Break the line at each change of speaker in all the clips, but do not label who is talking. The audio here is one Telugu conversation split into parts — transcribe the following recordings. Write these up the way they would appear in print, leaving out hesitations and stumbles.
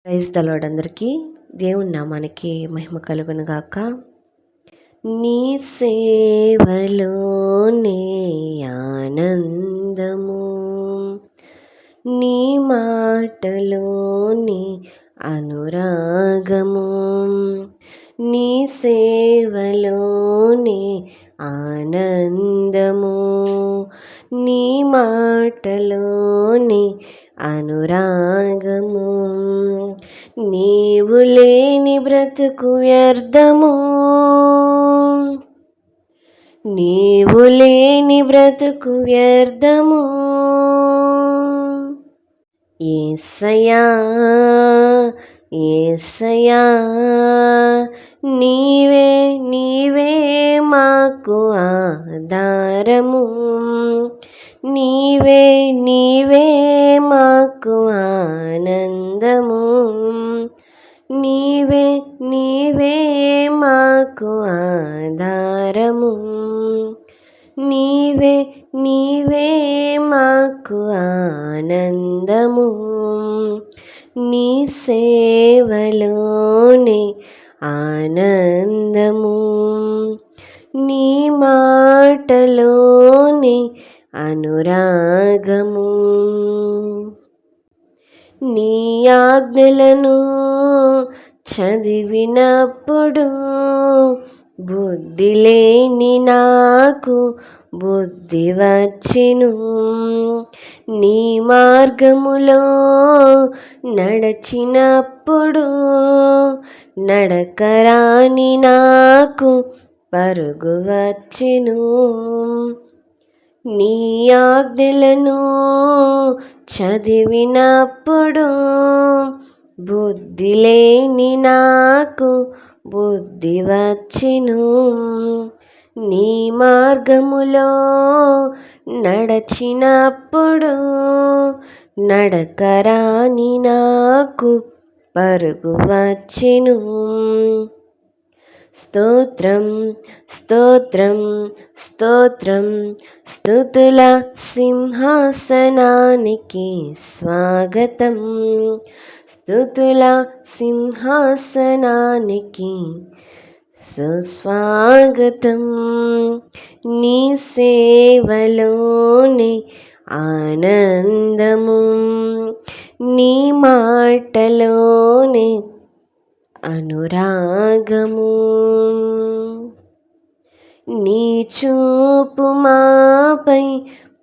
Praise the lord. అందరికీ దేవుని నామానికి మహిమ కలుగును గాక. నీ సేవలోనే ఆనందము, నీ మాటలోని అనురాగము, నీ సేవలోని ఆనందము, నీ మాటలోని అనురాగము. నీవు లేని బ్రతుకు వ్యర్థము, నీవు లేని బ్రతుకు వ్యర్థము. యేసయ్యా యేసయ్యా, నీవే నీవే మాకు ఆధారము, నీవే నీవే మాకు ఆనందము, నీవే నీవే మాకు ఆధారము, నీవే నీవే మాకు ఆనందము. నీ సేవలోనే ఆనందము, నీ మాటలోని అనురాగము. నీ ఆజ్ఞలను చదివినప్పుడు బుద్ధి లేని నాకు బుద్ధి వచ్చెను, నీ మార్గములో నడచినప్పుడు నడకరాని నాకు పరుగు వచ్చెను. నీ ఆజ్ఞలను చదివినప్పుడు బుద్ధి లేని నాకు బుద్ధి వచ్చెను, నీ మార్గములో నడచినప్పుడు నడకరాని నాకు పరుగు వచ్చెను. స్తోత్రం స్తోత్రం స్తోత్రం, స్తుతుల సింహాసనానికి స్వాగతం, స్తుతుల సింహాసనానికి సుస్వాగతం. నీ సేవలోని ఆనందము, నీ మాటలోని అనురాగము. నీ చూపు మాపై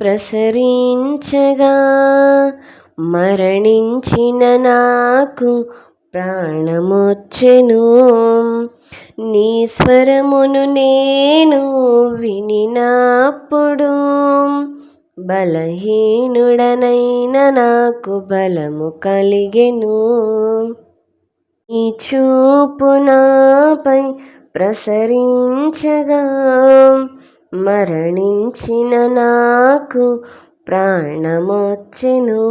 ప్రసరించగా మరణించిన నాకు ప్రాణమొచ్చెను, నీ స్వరమును నేను వినినప్పుడు బలహీనుడనైన నాకు బలము కలిగెను. నీ చూపు నాపై ప్రసరించగా మరణించిన నాకు ప్రాణమొచ్చెను,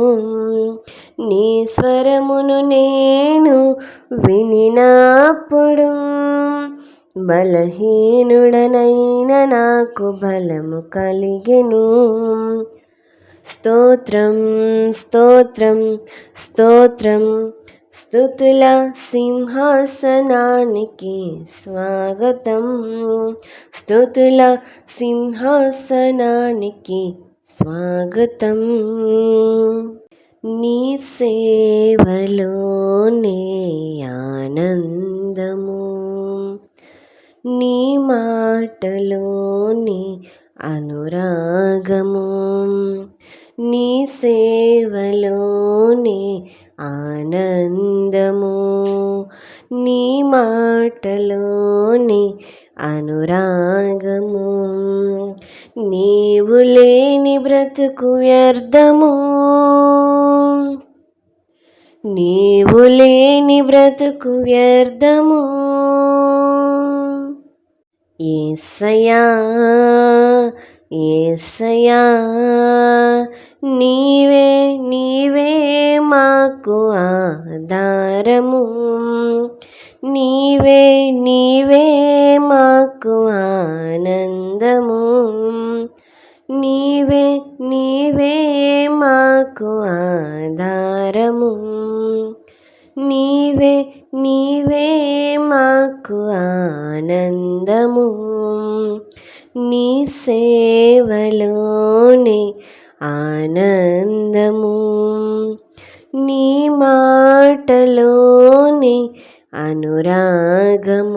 నీ స్వరమును నేను వినినప్పుడు బలహీనుడనైన నాకు బలము కలిగెను. స్తోత్రం స్తోత్రం స్తోత్రం, స్తుతుల సింహాసనానికి స్వాగతం, స్తుతుల సింహాసనానికి స్వాగతం. నీ సేవలోనే ఆనందము, నీ మాటలోని అనురాగము, నీ సేవలోని ఆనందము, నీ మాటలోని అనురాగము. నీవు లేని బ్రతుకు వ్యర్థము, నీవు లేని బ్రతుకు వ్యర్థము. యేసయ్యా యేసయ్యా, నీవే నీవే మాకు ఆధారము, నీవే నీవే మాకు ఆనందము, నీవే నీవే మాకు ఆధారము, నీవే నీవే మాకు ఆనందము, నీ సేవలోనే ఆనందము, నీ మాటలోనే అనురాగము,